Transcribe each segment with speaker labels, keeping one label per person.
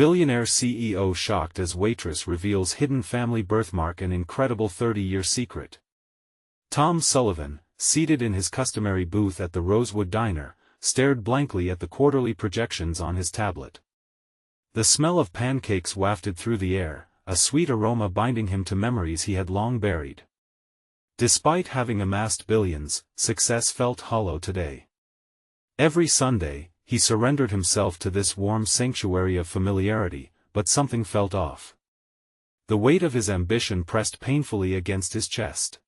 Speaker 1: Billionaire CEO shocked as Waitress reveals hidden family birthmark and incredible 30-year secret. Tom Sullivan, seated in his customary booth at the Rosewood Diner, stared blankly at the quarterly projections on his tablet. The smell of pancakes wafted through the air, a sweet aroma binding him to memories he had long buried. Despite having amassed billions, success felt hollow today. Every Sunday, he surrendered himself to this warm sanctuary of familiarity, but something felt off. The weight of his ambition pressed painfully against his chest.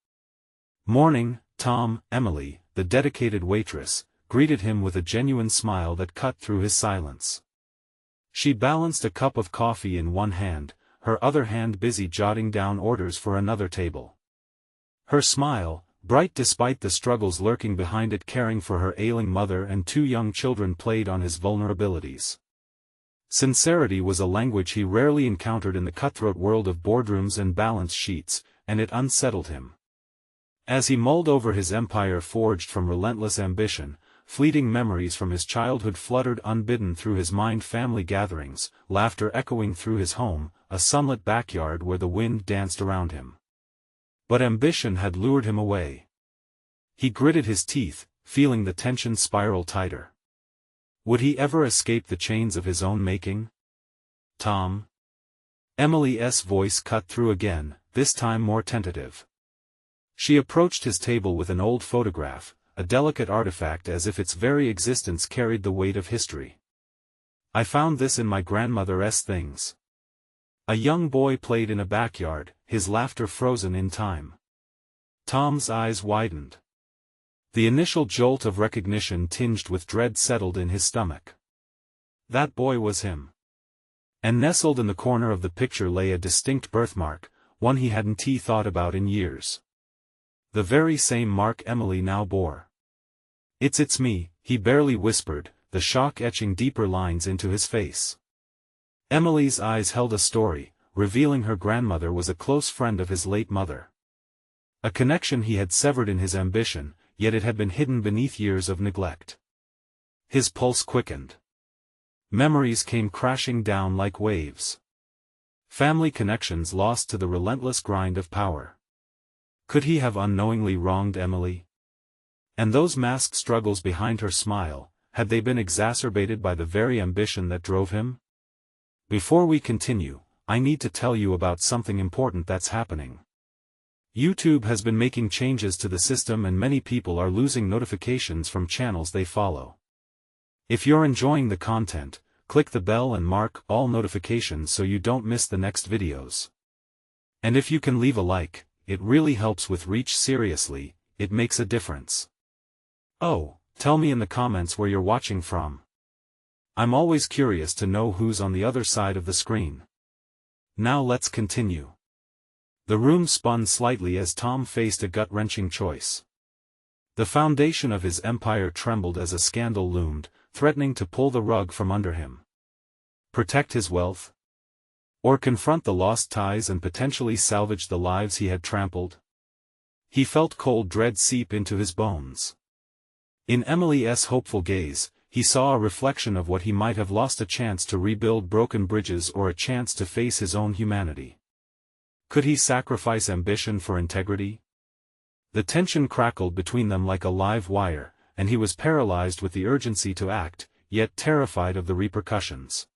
Speaker 1: Morning, Tom. Emily, the dedicated waitress, greeted him with a genuine smile that cut through his silence. She balanced a cup of coffee in one hand, her other hand busy jotting down orders for another table. Her smile, bright despite the struggles lurking behind it, caring for her ailing mother and 2 young children, played on his vulnerabilities. Sincerity was a language he rarely encountered in the cutthroat world of boardrooms and balance sheets, and it unsettled him. As he mulled over his empire forged from relentless ambition, fleeting memories from his childhood fluttered unbidden through his mind. Family gatherings, laughter echoing through his home, a sunlit backyard where the wind danced around him. But ambition had lured him away. He gritted his teeth, feeling the tension spiral tighter. Would he ever escape the chains of his own making? Tom? Emily's voice cut through again, this time more tentative. She approached his table with an old photograph, a delicate artifact as if its very existence carried the weight of history. I found this in my grandmother's things. A young boy played in a backyard, his laughter frozen in time. Tom's eyes widened. The initial jolt of recognition tinged with dread settled in his stomach. That boy was him. And nestled in the corner of the picture lay a distinct birthmark, one he hadn't thought about in years. The very same mark Emily now bore. It's me," he barely whispered, the shock etching deeper lines into his face. Emily's eyes held a story, revealing her grandmother was a close friend of his late mother. A connection he had severed in his ambition, yet it had been hidden beneath years of neglect. His pulse quickened. Memories came crashing down like waves. Family connections lost to the relentless grind of power. Could he have unknowingly wronged Emily? And those masked struggles behind her smile, had they been exacerbated by the very ambition that drove him? Before we continue, I need to tell you about something important that's happening. YouTube has been making changes to the system and many people are losing notifications from channels they follow. If you're enjoying the content, click the bell and mark all notifications so you don't miss the next videos. And if you can leave a like, it really helps with reach. Seriously, it makes a difference. Oh, tell me in the comments where you're watching from. I'm always curious to know who's on the other side of the screen. Now let's continue. The room spun slightly as Tom faced a gut-wrenching choice. The foundation of his empire trembled as a scandal loomed, threatening to pull the rug from under him. Protect his wealth? Or confront the lost ties and potentially salvage the lives he had trampled? He felt cold dread seep into his bones. In Emily's hopeful gaze, he saw a reflection of what he might have lost: a chance to rebuild broken bridges or a chance to face his own humanity. Could he sacrifice ambition for integrity? The tension crackled between them like a live wire, and he was paralyzed with the urgency to act, yet terrified of the repercussions.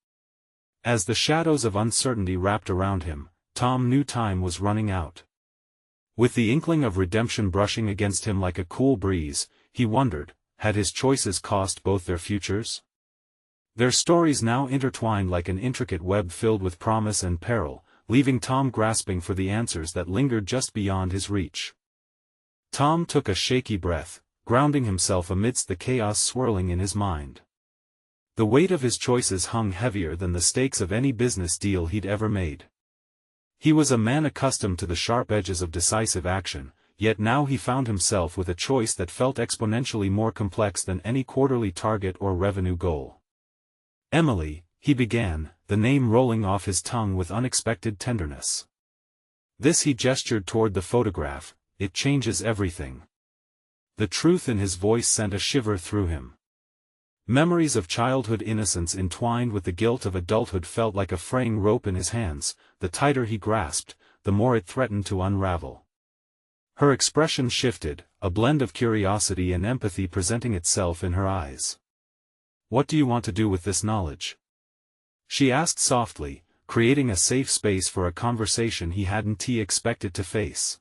Speaker 1: As the shadows of uncertainty wrapped around him, Tom knew time was running out. With the inkling of redemption brushing against him like a cool breeze, he wondered, had his choices cost both their futures? Their stories now intertwined like an intricate web filled with promise and peril, leaving Tom grasping for the answers that lingered just beyond his reach. Tom took a shaky breath, grounding himself amidst the chaos swirling in his mind. The weight of his choices hung heavier than the stakes of any business deal he'd ever made. He was a man accustomed to the sharp edges of decisive action, yet now he found himself with a choice that felt exponentially more complex than any quarterly target or revenue goal. Emily, he began, the name rolling off his tongue with unexpected tenderness. This he gestured toward the photograph, it changes everything. The truth in his voice sent a shiver through him. Memories of childhood innocence entwined with the guilt of adulthood felt like a fraying rope in his hands. The tighter he grasped, the more it threatened to unravel. Her expression shifted, a blend of curiosity and empathy presenting itself in her eyes. "What do you want to do with this knowledge?" she asked softly, creating a safe space for a conversation he hadn't expected to face.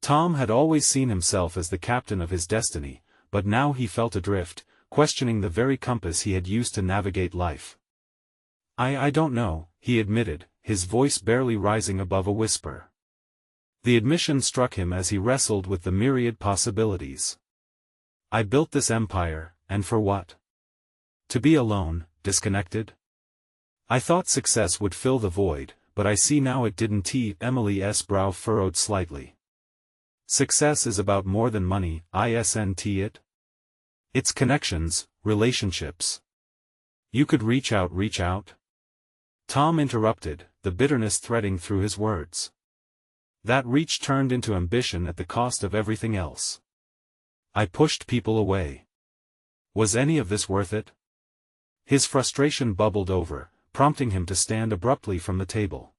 Speaker 1: Tom had always seen himself as the captain of his destiny, but now he felt adrift, questioning the very compass he had used to navigate life. I don't know," he admitted, his voice barely rising above a whisper. The admission struck him as he wrestled with the myriad possibilities. "I built this empire, and for what? To be alone, disconnected? I thought success would fill the void, but I see now it didn't." Emily's brow furrowed slightly. "Success is about more than money, isn't it? It's connections, relationships. You could reach out? Tom interrupted, the bitterness threading through his words. "That reach turned into ambition at the cost of everything else. I pushed people away. Was any of this worth it?" His frustration bubbled over, prompting him to stand abruptly from the table.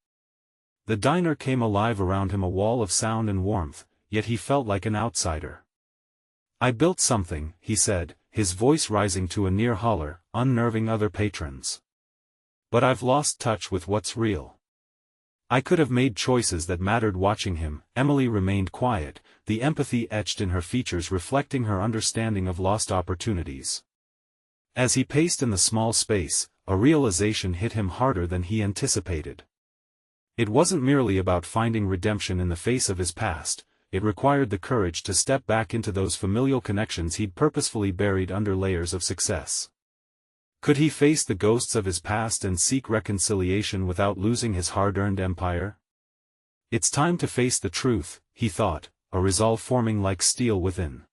Speaker 1: The diner came alive around him, a wall of sound and warmth, yet he felt like an outsider. "I built something," he said, his voice rising to a near holler, unnerving other patrons. "But I've lost touch with what's real. I could have made choices that mattered." Watching him, Emily remained quiet, the empathy etched in her features reflecting her understanding of lost opportunities. As he paced in the small space, a realization hit him harder than he anticipated. It wasn't merely about finding redemption in the face of his past, it required the courage to step back into those familial connections he'd purposefully buried under layers of success. Could he face the ghosts of his past and seek reconciliation without losing his hard-earned empire? "It's time to face the truth," he thought, a resolve forming like steel within.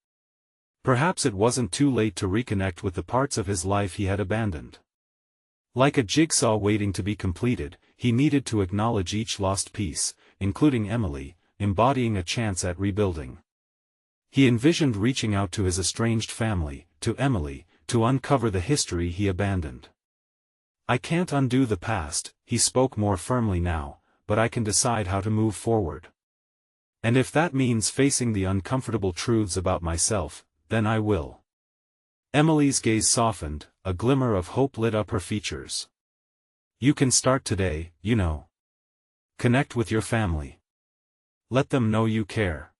Speaker 1: Perhaps it wasn't too late to reconnect with the parts of his life he had abandoned. Like a jigsaw waiting to be completed, he needed to acknowledge each lost piece, including Emily, embodying a chance at rebuilding. He envisioned reaching out to his estranged family, to Emily, to uncover the history he abandoned. "I can't undo the past," he spoke more firmly now, "but I can decide how to move forward. And if that means facing the uncomfortable truths about myself, then I will." Emily's gaze softened, a glimmer of hope lit up her features. "You can start today, you know. Connect with your family. Let them know you care.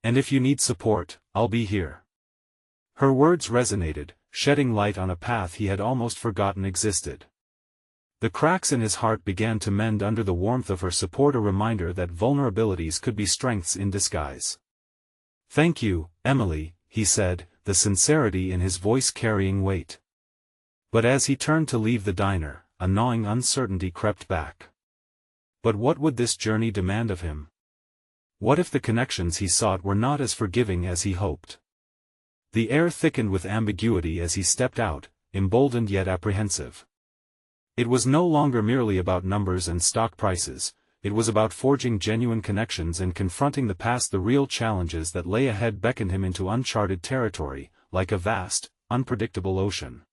Speaker 1: And if you need support, I'll be here." Her words resonated, shedding light on a path he had almost forgotten existed. The cracks in his heart began to mend under the warmth of her support, a reminder that vulnerabilities could be strengths in disguise. "Thank you, Emily," he said, the sincerity in his voice carrying weight. But as he turned to leave the diner, a gnawing uncertainty crept back. But what would this journey demand of him? What if the connections he sought were not as forgiving as he hoped? The air thickened with ambiguity as he stepped out, emboldened yet apprehensive. It was no longer merely about numbers and stock prices, it was about forging genuine connections and confronting the past. The real challenges that lay ahead beckoned him into uncharted territory, like a vast, unpredictable ocean.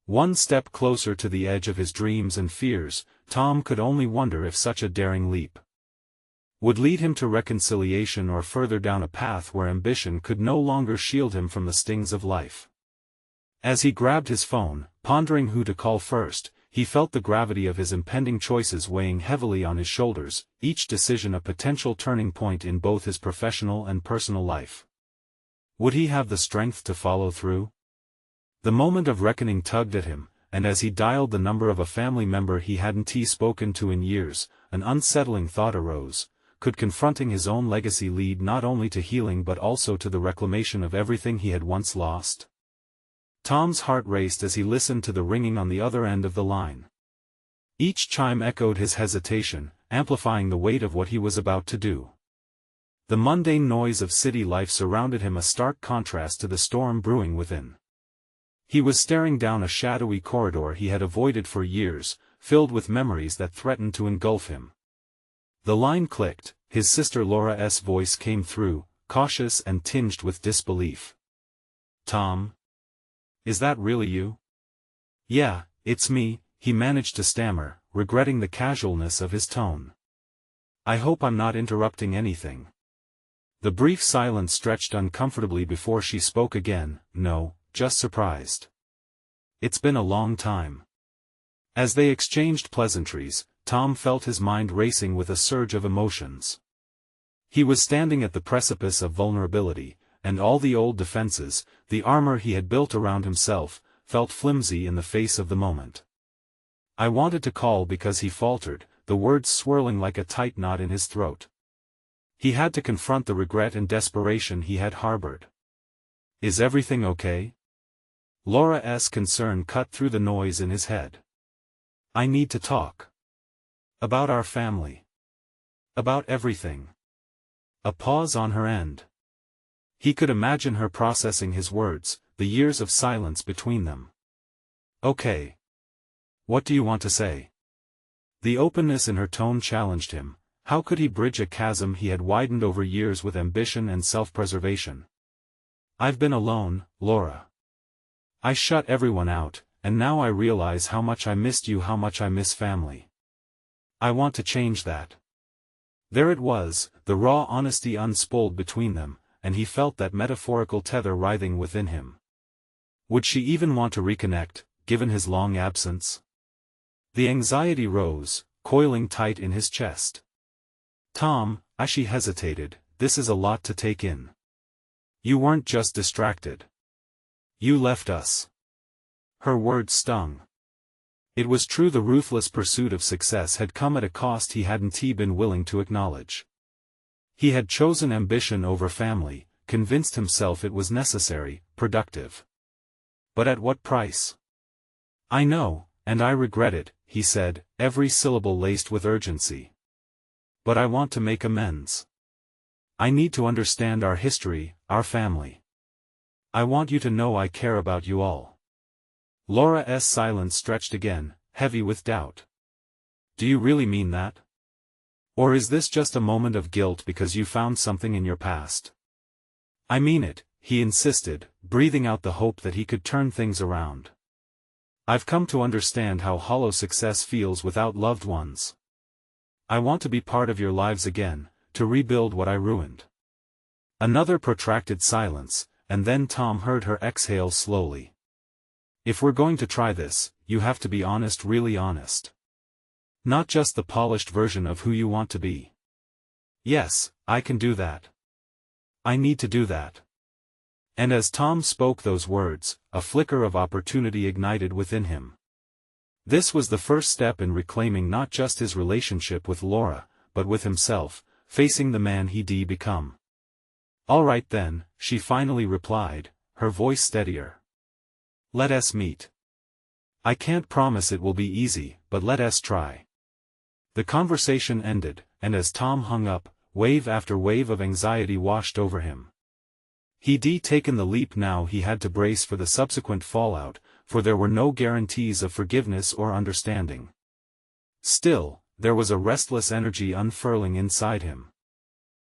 Speaker 1: One step closer to the edge of his dreams and fears, Tom could only wonder if such a daring leap would lead him to reconciliation or further down a path where ambition could no longer shield him from the stings of life. As he grabbed his phone, pondering who to call first, he felt the gravity of his impending choices weighing heavily on his shoulders, each decision a potential turning point in both his professional and personal life. Would he have the strength to follow through? The moment of reckoning tugged at him, and as he dialed the number of a family member he hadn't spoken to in years, an unsettling thought arose: could confronting his own legacy lead not only to healing but also to the reclamation of everything he had once lost? Tom's heart raced as he listened to the ringing on the other end of the line. Each chime echoed his hesitation, amplifying the weight of what he was about to do. The mundane noise of city life surrounded him, a stark contrast to the storm brewing within. He was staring down a shadowy corridor he had avoided for years, filled with memories that threatened to engulf him. The line clicked, his sister Laura's voice came through, cautious and tinged with disbelief. "Tom? Is that really you? Yeah, it's me, he managed to stammer, regretting the casualness of his tone. I hope I'm not interrupting anything. The brief silence stretched uncomfortably before she spoke again. No, just surprised. It's been a long time. As they exchanged pleasantries, Tom felt his mind racing with a surge of emotions. He was standing at the precipice of vulnerability, and all the old defenses, the armor he had built around himself, felt flimsy in the face of the moment. I wanted to call because he faltered, the words swirling like a tight knot in his throat. He had to confront the regret and desperation he had harbored. Is everything okay? Laura's concern cut through the noise in his head. I need to talk. About our family. About everything. A pause on her end. He could imagine her processing his words, the years of silence between them. Okay. What do you want to say? The openness in her tone challenged him. How could he bridge a chasm he had widened over years with ambition and self-preservation? I've been alone, Laura. I shut everyone out, and now I realize how much I missed you, how much I miss family. I want to change that. There it was, the raw honesty unspooled between them, and he felt that metaphorical tether writhing within him. Would she even want to reconnect, given his long absence? The anxiety rose, coiling tight in his chest. Tom, she hesitated, this is a lot to take in. You weren't just distracted. You left us. Her words stung. It was true, the ruthless pursuit of success had come at a cost he hadn't been willing to acknowledge. He had chosen ambition over family, convinced himself it was necessary, productive. But at what price? I know, and I regret it, he said, every syllable laced with urgency. But I want to make amends. I need to understand our history, our family. I want you to know I care about you all. Laura's silence stretched again, heavy with doubt. Do you really mean that? Or is this just a moment of guilt because you found something in your past? I mean it, he insisted, breathing out the hope that he could turn things around. I've come to understand how hollow success feels without loved ones. I want to be part of your lives again, to rebuild what I ruined. Another protracted silence, and then Tom heard her exhale slowly. If we're going to try this, you have to be honest, really honest. Not just the polished version of who you want to be. Yes, I can do that. I need to do that. And as Tom spoke those words, a flicker of opportunity ignited within him. This was the first step in reclaiming not just his relationship with Laura, but with himself, facing the man he'd become. All right then, she finally replied, her voice steadier. Let us meet. I can't promise it will be easy, but let us try. The conversation ended, and as Tom hung up, wave after wave of anxiety washed over him. He'd taken the leap, now he had to brace for the subsequent fallout, for there were no guarantees of forgiveness or understanding. Still, there was a restless energy unfurling inside him.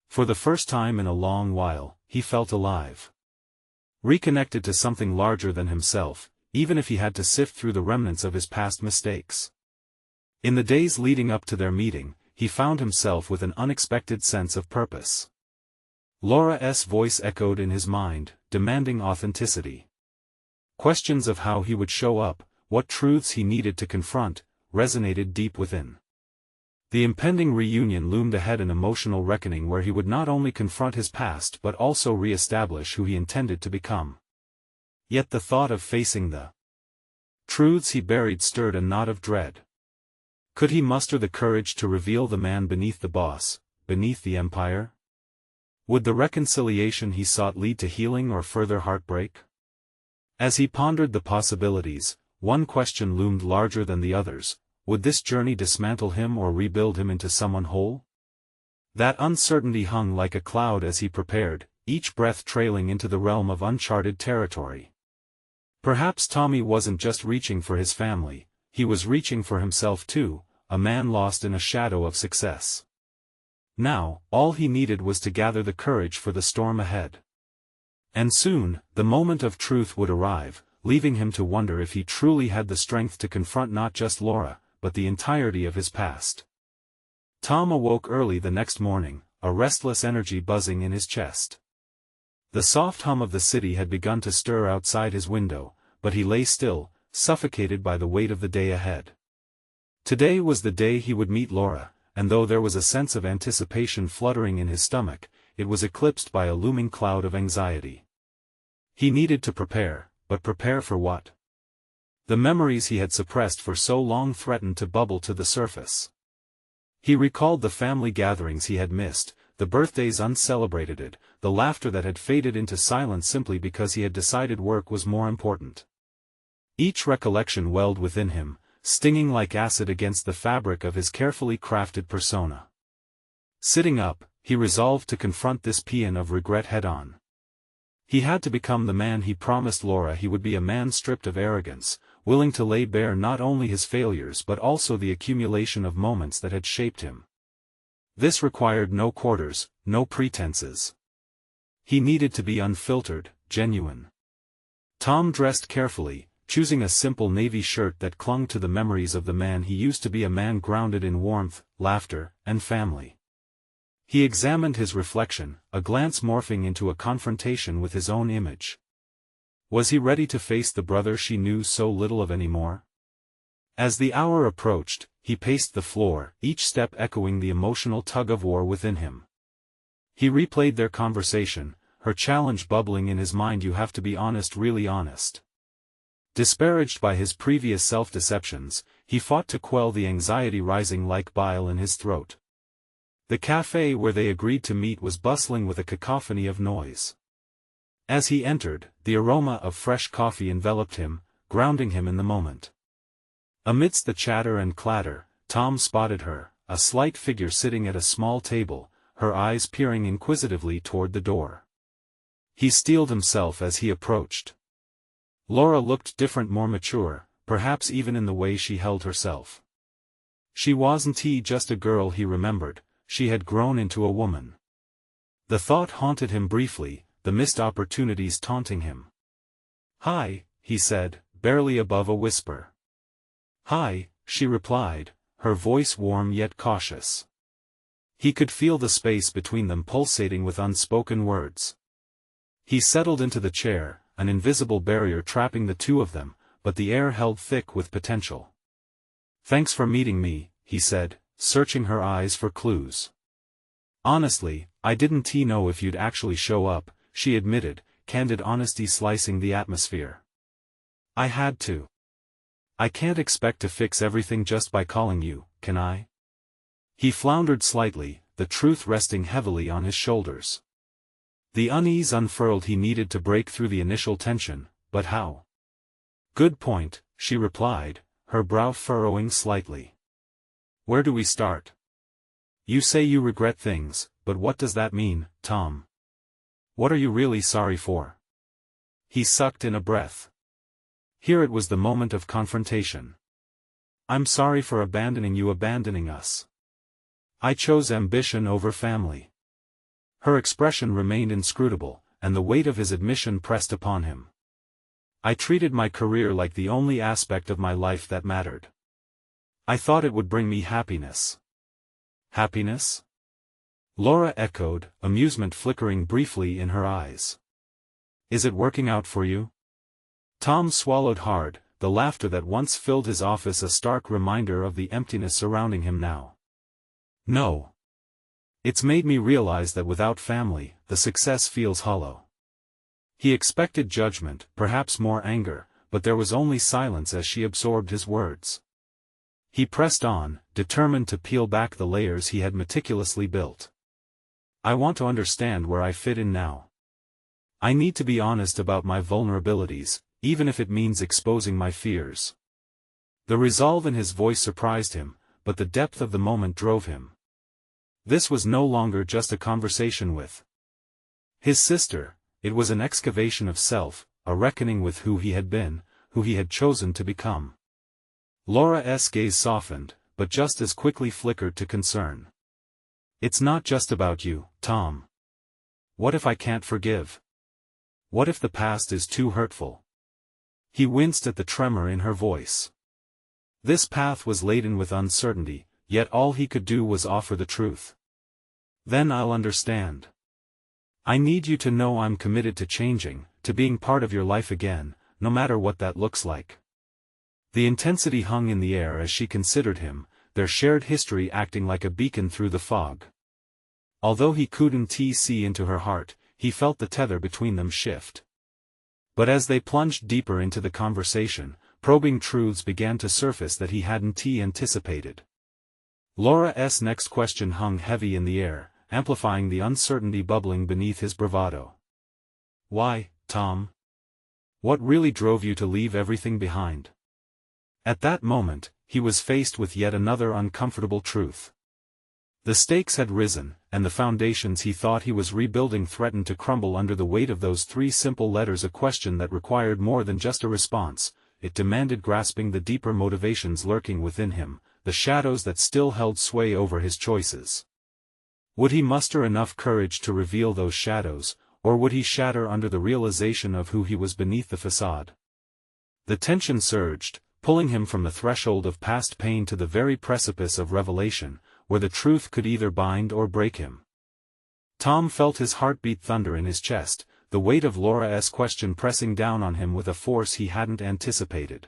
Speaker 1: For the first time in a long while, he felt alive. Reconnected to something larger than himself, even if he had to sift through the remnants of his past mistakes. In the days leading up to their meeting, he found himself with an unexpected sense of purpose. Laura's voice echoed in his mind, demanding authenticity. Questions of how he would show up, what truths he needed to confront, resonated deep within. The impending reunion loomed ahead, an emotional reckoning where he would not only confront his past but also re-establish who he intended to become. Yet the thought of facing the truths he buried stirred a knot of dread. Could he muster the courage to reveal the man beneath the boss, beneath the empire? Would the reconciliation he sought lead to healing or further heartbreak? As he pondered the possibilities, one question loomed larger than the others: would this journey dismantle him or rebuild him into someone whole? That uncertainty hung like a cloud as he prepared, each breath trailing into the realm of uncharted territory. Perhaps Tommy wasn't just reaching for his family, he was reaching for himself too, a man lost in a shadow of success. Now, all he needed was to gather the courage for the storm ahead. And soon, the moment of truth would arrive, leaving him to wonder if he truly had the strength to confront not just Laura, but the entirety of his past. Tom awoke early the next morning, a restless energy buzzing in his chest. The soft hum of the city had begun to stir outside his window, but he lay still, suffocated by the weight of the day ahead. Today was the day he would meet Laura, and though there was a sense of anticipation fluttering in his stomach, it was eclipsed by a looming cloud of anxiety. He needed to prepare, but prepare for what? The memories he had suppressed for so long threatened to bubble to the surface. He recalled the family gatherings he had missed, the birthdays uncelebrated, the laughter that had faded into silence simply because he had decided work was more important. Each recollection welled within him, stinging like acid against the fabric of his carefully crafted persona. Sitting up, he resolved to confront this paean of regret head-on. He had to become the man he promised Laura he would be, a man stripped of arrogance, willing to lay bare not only his failures but also the accumulation of moments that had shaped him. This required no quarters, no pretenses. He needed to be unfiltered, genuine. Tom dressed carefully, choosing a simple navy shirt that clung to the memories of the man he used to be, a man grounded in warmth, laughter, and family. He examined his reflection, a glance morphing into a confrontation with his own image. Was he ready to face the brother she knew so little of anymore? As the hour approached, he paced the floor, each step echoing the emotional tug-of-war within him. He replayed their conversation, her challenge bubbling in his mind. You have to be honest, really honest. Disparaged by his previous self-deceptions, he fought to quell the anxiety rising like bile in his throat. The cafe where they agreed to meet was bustling with a cacophony of noise. As he entered, the aroma of fresh coffee enveloped him, grounding him in the moment. Amidst the chatter and clatter, Tom spotted her, a slight figure sitting at a small table, her eyes peering inquisitively toward the door. He steeled himself as he approached. Laura looked different, more mature, perhaps even in the way she held herself. She wasn't just a girl, he remembered, she had grown into a woman. The thought haunted him briefly, the missed opportunities taunting him. "Hi," he said, barely above a whisper. "Hi," she replied, her voice warm yet cautious. He could feel the space between them pulsating with unspoken words. He settled into the chair, an invisible barrier trapping the two of them, but the air held thick with potential. "Thanks for meeting me," he said, searching her eyes for clues. "Honestly, I didn't know if you'd actually show up," she admitted, candid honesty slicing the atmosphere. "I had to. I can't expect to fix everything just by calling you, can I?" He floundered slightly, the truth resting heavily on his shoulders. The unease unfurled. He needed to break through the initial tension, but how? "Good point," she replied, her brow furrowing slightly. "Where do we start? You say you regret things, but what does that mean, Tom? What are you really sorry for?" He sucked in a breath. Here it was the moment of confrontation. "I'm sorry for abandoning you, abandoning us. I chose ambition over family." Her expression remained inscrutable, and the weight of his admission pressed upon him. "I treated my career like the only aspect of my life that mattered. I thought it would bring me happiness." "Happiness?" Laura echoed, amusement flickering briefly in her eyes. "Is it working out for you?" Tom swallowed hard, the laughter that once filled his office a stark reminder of the emptiness surrounding him now. "No. It's made me realize that without family, the success feels hollow." He expected judgment, perhaps more anger, but there was only silence as she absorbed his words. He pressed on, determined to peel back the layers he had meticulously built. "I want to understand where I fit in now. I need to be honest about my vulnerabilities, even if it means exposing my fears." The resolve in his voice surprised him, but the depth of the moment drove him. This was no longer just a conversation with his sister, it was an excavation of self, a reckoning with who he had been, who he had chosen to become. Laura's gaze softened, but just as quickly flickered to concern. "It's not just about you, Tom. What if I can't forgive? What if the past is too hurtful?" He winced at the tremor in her voice. This path was laden with uncertainty, yet all he could do was offer the truth. Then I'll understand. I need you to know I'm committed to changing, to being part of your life again, no matter what that looks like. The intensity hung in the air as she considered him, their shared history acting like a beacon through the fog. Although he couldn't see into her heart, he felt the tether between them shift. But as they plunged deeper into the conversation, probing truths began to surface that he hadn't anticipated. Laura's next question hung heavy in the air, amplifying the uncertainty bubbling beneath his bravado. Why, Tom? What really drove you to leave everything behind? At that moment, he was faced with yet another uncomfortable truth. The stakes had risen, and the foundations he thought he was rebuilding threatened to crumble under the weight of those three simple letters, a question that required more than just a response. It demanded grasping the deeper motivations lurking within him, the shadows that still held sway over his choices. Would he muster enough courage to reveal those shadows, or would he shatter under the realization of who he was beneath the facade? The tension surged, pulling him from the threshold of past pain to the very precipice of revelation, where the truth could either bind or break him. Tom felt his heartbeat thunder in his chest, the weight of Laura's question pressing down on him with a force he hadn't anticipated.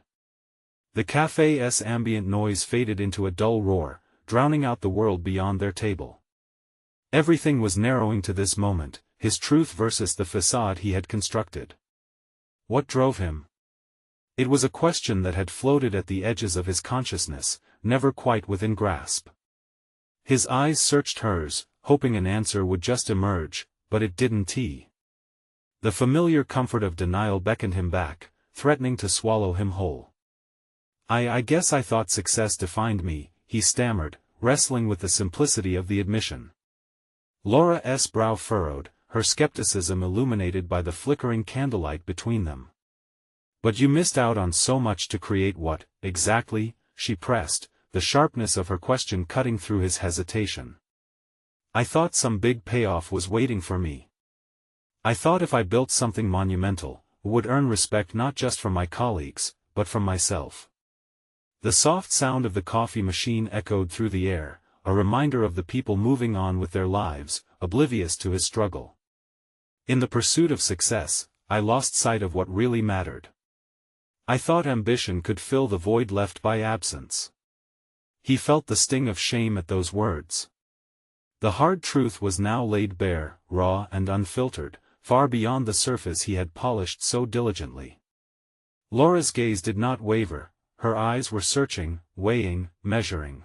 Speaker 1: The cafe's ambient noise faded into a dull roar, drowning out the world beyond their table. Everything was narrowing to this moment, his truth versus the facade he had constructed. What drove him? It was a question that had floated at the edges of his consciousness, never quite within grasp. His eyes searched hers, hoping an answer would just emerge, but it didn't. The familiar comfort of denial beckoned him back, threatening to swallow him whole. I guess I thought success defined me, he stammered, wrestling with the simplicity of the admission. Laura's brow furrowed, her skepticism illuminated by the flickering candlelight between them. But you missed out on so much to create what, exactly, she pressed, the sharpness of her question cutting through his hesitation. I thought some big payoff was waiting for me. I thought if I built something monumental, it would earn respect not just from my colleagues, but from myself. The soft sound of the coffee machine echoed through the air, a reminder of the people moving on with their lives, oblivious to his struggle. In the pursuit of success, I lost sight of what really mattered. I thought ambition could fill the void left by absence. He felt the sting of shame at those words. The hard truth was now laid bare, raw and unfiltered, far beyond the surface he had polished so diligently. Laura's gaze did not waver, her eyes were searching, weighing, measuring.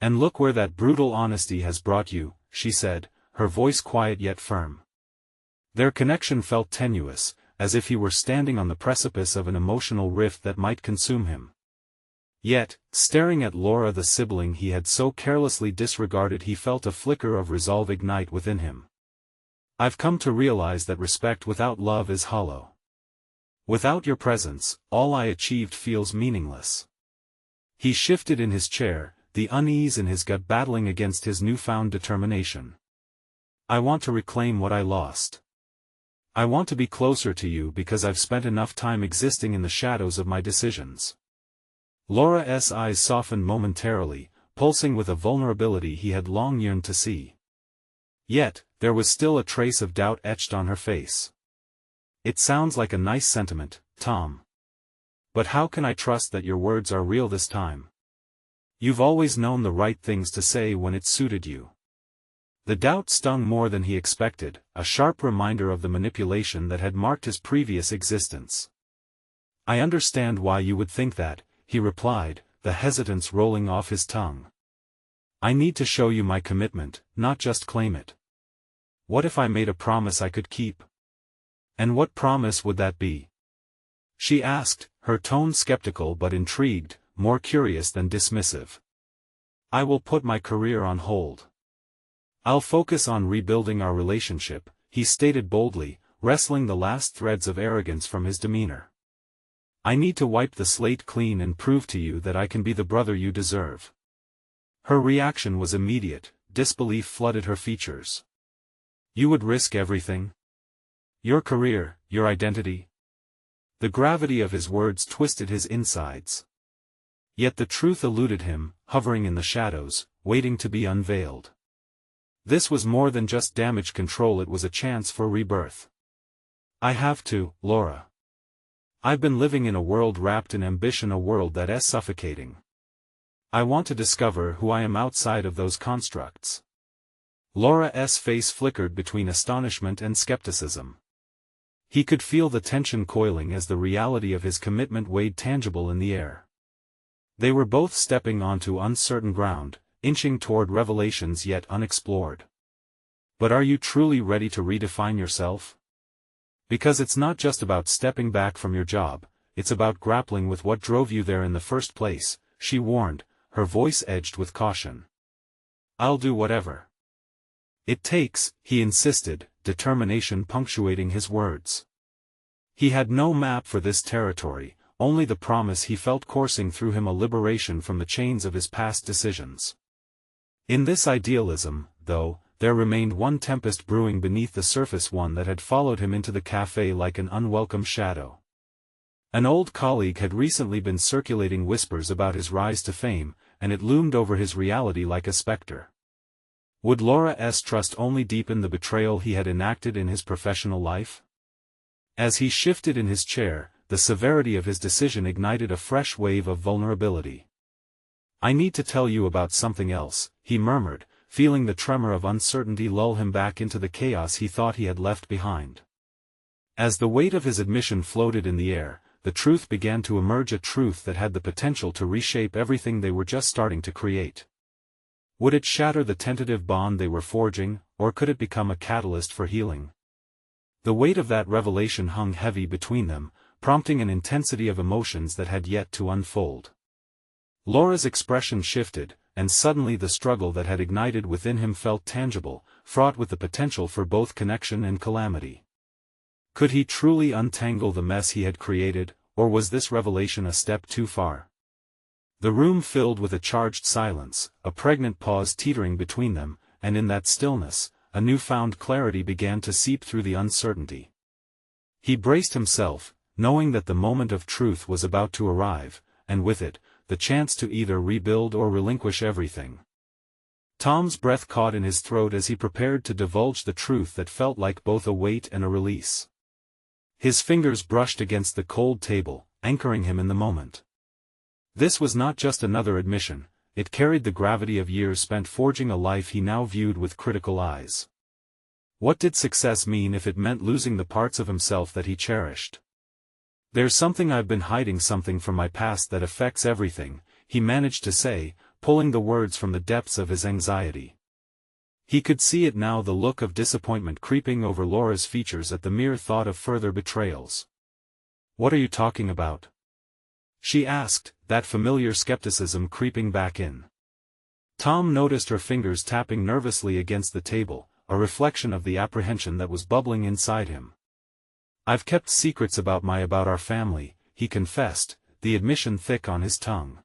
Speaker 1: And look where that brutal honesty has brought you, she said, her voice quiet yet firm. Their connection felt tenuous, as if he were standing on the precipice of an emotional rift that might consume him. Yet, staring at Laura the sibling he had so carelessly disregarded, he felt a flicker of resolve ignite within him. I've come to realize that respect without love is hollow. Without your presence, all I achieved feels meaningless. He shifted in his chair, the unease in his gut battling against his newfound determination. I want to reclaim what I lost. I want to be closer to you because I've spent enough time existing in the shadows of my decisions. Laura's eyes softened momentarily, pulsing with a vulnerability he had long yearned to see. Yet, there was still a trace of doubt etched on her face. It sounds like a nice sentiment, Tom. But how can I trust that your words are real this time? You've always known the right things to say when it suited you. The doubt stung more than he expected, a sharp reminder of the manipulation that had marked his previous existence. I understand why you would think that, he replied, the hesitance rolling off his tongue. I need to show you my commitment, not just claim it. What if I made a promise I could keep? And what promise would that be? She asked, her tone skeptical but intrigued, more curious than dismissive. I will put my career on hold. I'll focus on rebuilding our relationship, he stated boldly, wrestling the last threads of arrogance from his demeanor. I need to wipe the slate clean and prove to you that I can be the brother you deserve. Her reaction was immediate, disbelief flooded her features. You would risk everything? Your career, your identity? The gravity of his words twisted his insides. Yet the truth eluded him, hovering in the shadows, waiting to be unveiled. This was more than just damage control, it was a chance for rebirth. I have to, Laura. I've been living in a world wrapped in ambition, a world that is suffocating. I want to discover who I am outside of those constructs. Laura's face flickered between astonishment and skepticism. He could feel the tension coiling as the reality of his commitment weighed tangible in the air. They were both stepping onto uncertain ground, inching toward revelations yet unexplored. But are you truly ready to redefine yourself? Because it's not just about stepping back from your job, it's about grappling with what drove you there in the first place, she warned, her voice edged with caution. I'll do whatever it takes, he insisted, determination punctuating his words. He had no map for this territory, only the promise he felt coursing through him, a liberation from the chains of his past decisions. In this idealism, though, there remained one tempest brewing beneath the surface, one that had followed him into the cafe like an unwelcome shadow. An old colleague had recently been circulating whispers about his rise to fame, and it loomed over his reality like a specter. Would Laura's trust only deepen the betrayal he had enacted in his professional life? As he shifted in his chair, the severity of his decision ignited a fresh wave of vulnerability. I need to tell you about something else, he murmured, feeling the tremor of uncertainty lull him back into the chaos he thought he had left behind. As the weight of his admission floated in the air, the truth began to emerge, a truth that had the potential to reshape everything they were just starting to create. Would it shatter the tentative bond they were forging, or could it become a catalyst for healing? The weight of that revelation hung heavy between them, prompting an intensity of emotions that had yet to unfold. Laura's expression shifted, and suddenly the struggle that had ignited within him felt tangible, fraught with the potential for both connection and calamity. Could he truly untangle the mess he had created, or was this revelation a step too far? The room filled with a charged silence, a pregnant pause teetering between them, and in that stillness, a newfound clarity began to seep through the uncertainty. He braced himself, knowing that the moment of truth was about to arrive, and with it, the chance to either rebuild or relinquish everything. Tom's breath caught in his throat as he prepared to divulge the truth that felt like both a weight and a release. His fingers brushed against the cold table, anchoring him in the moment. This was not just another admission, it carried the gravity of years spent forging a life he now viewed with critical eyes. What did success mean if it meant losing the parts of himself that he cherished? There's something I've been hiding, something from my past that affects everything, he managed to say, pulling the words from the depths of his anxiety. He could see it now, the look of disappointment creeping over Laura's features at the mere thought of further betrayals. What are you talking about? She asked, that familiar skepticism creeping back in. Tom noticed her fingers tapping nervously against the table, a reflection of the apprehension that was bubbling inside him. I've kept secrets about our family, he confessed, the admission thick on his tongue.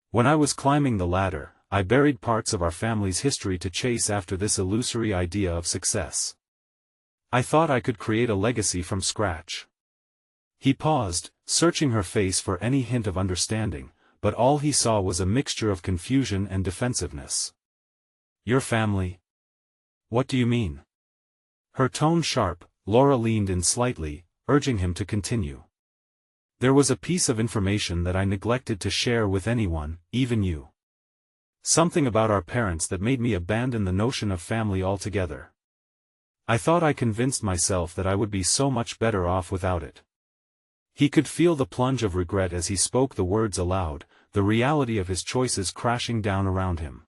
Speaker 1: When I was climbing the ladder, I buried parts of our family's history to chase after this illusory idea of success. I thought I could create a legacy from scratch. He paused, searching her face for any hint of understanding, but all he saw was a mixture of confusion and defensiveness. Your family? What do you mean? Her tone sharp, Laura leaned in slightly, urging him to continue. There was a piece of information that I neglected to share with anyone, even you. Something about our parents that made me abandon the notion of family altogether. I thought I convinced myself that I would be so much better off without it. He could feel the plunge of regret as he spoke the words aloud, the reality of his choices crashing down around him.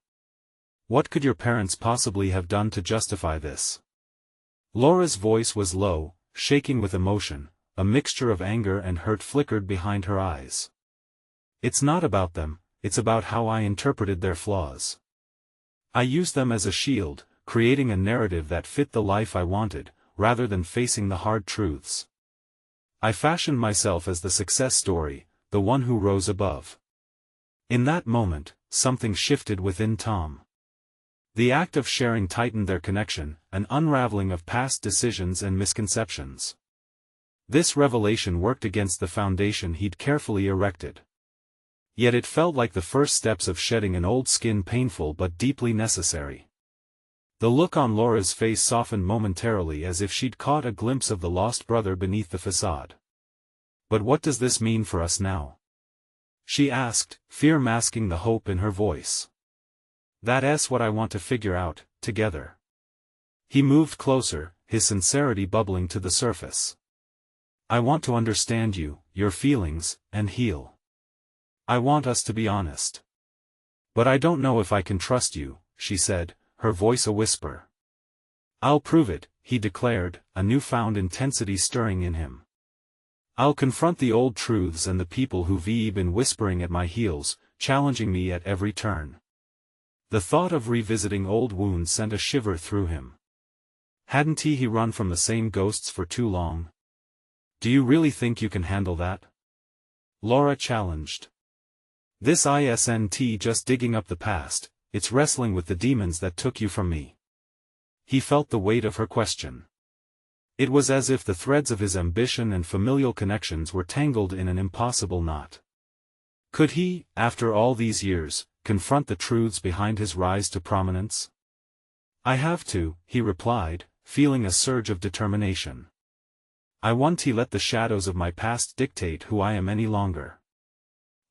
Speaker 1: What could your parents possibly have done to justify this? Laura's voice was low, shaking with emotion, a mixture of anger and hurt flickered behind her eyes. It's not about them, it's about how I interpreted their flaws. I used them as a shield, creating a narrative that fit the life I wanted, rather than facing the hard truths. I fashioned myself as the success story, the one who rose above. In that moment, something shifted within Tom. The act of sharing tightened their connection, an unraveling of past decisions and misconceptions. This revelation worked against the foundation he'd carefully erected. Yet it felt like the first steps of shedding an old skin, painful but deeply necessary. The look on Laura's face softened momentarily, as if she'd caught a glimpse of the lost brother beneath the facade. "But what does this mean for us now?" she asked, fear masking the hope in her voice. "That's what I want to figure out, together." He moved closer, his sincerity bubbling to the surface. "I want to understand you, your feelings, and heal. I want us to be honest. But I don't know if I can trust you," she said, her voice a whisper. "I'll prove it," he declared, a newfound intensity stirring in him. "I'll confront the old truths and the people who've been whispering at my heels, challenging me at every turn." The thought of revisiting old wounds sent a shiver through him. Hadn't he run from the same ghosts for too long? "Do you really think you can handle that?" Laura challenged. "This isn't just digging up the past, it's wrestling with the demons that took you from me." He felt the weight of her question. It was as if the threads of his ambition and familial connections were tangled in an impossible knot. Could he, after all these years, confront the truths behind his rise to prominence? "I have to," he replied, feeling a surge of determination. "I won't let the shadows of my past dictate who I am any longer."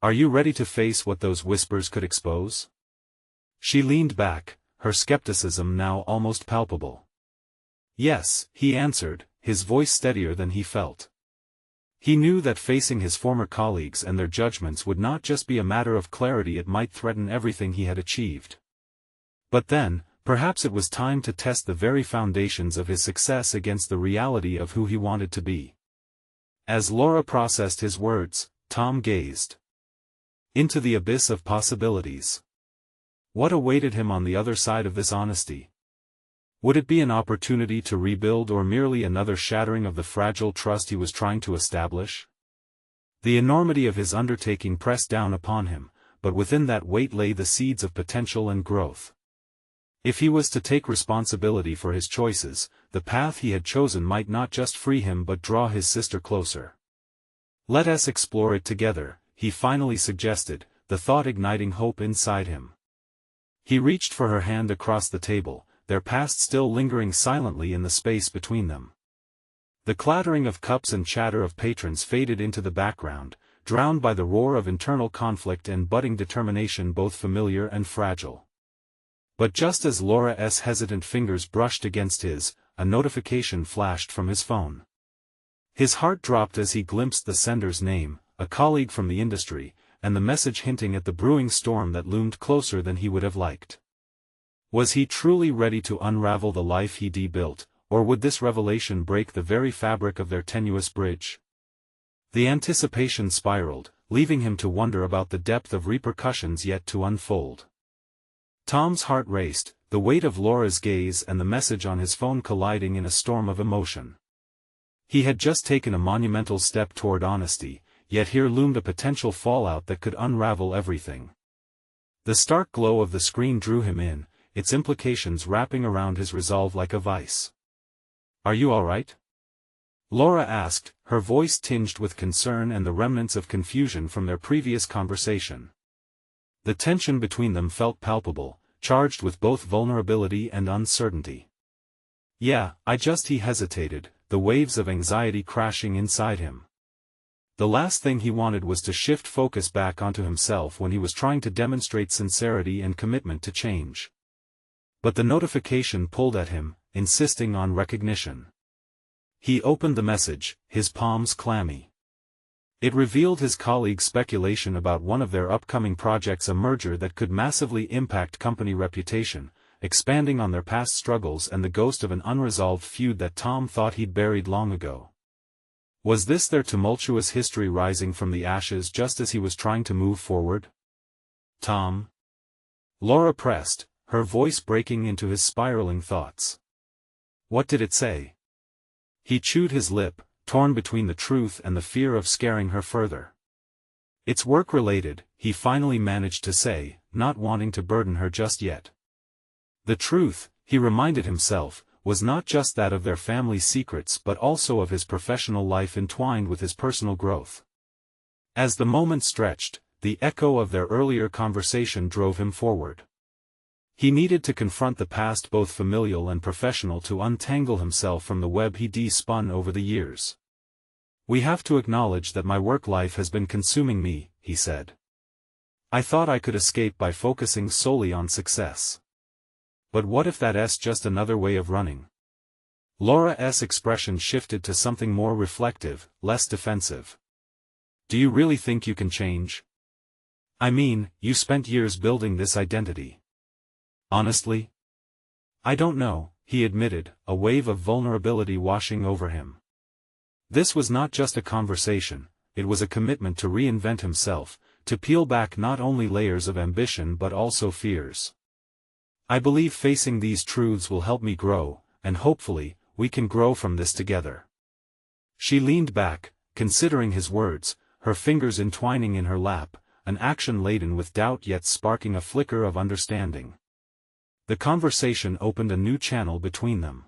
Speaker 1: "Are you ready to face what those whispers could expose?" She leaned back, her skepticism now almost palpable. "Yes," he answered, his voice steadier than he felt. He knew that facing his former colleagues and their judgments would not just be a matter of clarity, it might threaten everything he had achieved. But then, perhaps it was time to test the very foundations of his success against the reality of who he wanted to be. As Laura processed his words, Tom gazed into the abyss of possibilities. What awaited him on the other side of this honesty? Would it be an opportunity to rebuild, or merely another shattering of the fragile trust he was trying to establish? The enormity of his undertaking pressed down upon him, but within that weight lay the seeds of potential and growth. If he was to take responsibility for his choices, the path he had chosen might not just free him but draw his sister closer. "Let us explore it together," he finally suggested, the thought igniting hope inside him. He reached for her hand across the table, their past still lingering silently in the space between them. The clattering of cups and chatter of patrons faded into the background, drowned by the roar of internal conflict and budding determination, both familiar and fragile. But just as Laura's hesitant fingers brushed against his, a notification flashed from his phone. His heart dropped as he glimpsed the sender's name, a colleague from the industry, and the message hinting at the brewing storm that loomed closer than he would have liked. Was he truly ready to unravel the life he'd built, or would this revelation break the very fabric of their tenuous bridge? The anticipation spiraled, leaving him to wonder about the depth of repercussions yet to unfold. Tom's heart raced, the weight of Laura's gaze and the message on his phone colliding in a storm of emotion. He had just taken a monumental step toward honesty, yet here loomed a potential fallout that could unravel everything. The stark glow of the screen drew him in, its implications wrapping around his resolve like a vice. "Are you all right?" Laura asked, her voice tinged with concern and the remnants of confusion from their previous conversation. The tension between them felt palpable, charged with both vulnerability and uncertainty. "Yeah, he hesitated, the waves of anxiety crashing inside him. The last thing he wanted was to shift focus back onto himself when he was trying to demonstrate sincerity and commitment to change. But the notification pulled at him, insisting on recognition. He opened the message, his palms clammy. It revealed his colleague's speculation about one of their upcoming projects, a merger that could massively impact company reputation, expanding on their past struggles and the ghost of an unresolved feud that Tom thought he'd buried long ago. Was this their tumultuous history rising from the ashes just as he was trying to move forward? "Tom?" Laura pressed, her voice breaking into his spiraling thoughts. "What did it say?" He chewed his lip, torn between the truth and the fear of scaring her further. "It's work-related," he finally managed to say, not wanting to burden her just yet. The truth, he reminded himself, was not just that of their family secrets but also of his professional life entwined with his personal growth. As the moment stretched, the echo of their earlier conversation drove him forward. He needed to confront the past, both familial and professional, to untangle himself from the web he'd spun over the years. "We have to acknowledge that my work life has been consuming me," he said. "I thought I could escape by focusing solely on success. But what if that's just another way of running?" Laura's expression shifted to something more reflective, less defensive. "Do you really think you can change? I mean, you spent years building this identity." "Honestly? I don't know," he admitted, a wave of vulnerability washing over him. This was not just a conversation, it was a commitment to reinvent himself, to peel back not only layers of ambition but also fears. "I believe facing these truths will help me grow, and hopefully, we can grow from this together." She leaned back, considering his words, her fingers entwining in her lap, an action laden with doubt yet sparking a flicker of understanding. The conversation opened a new channel between them.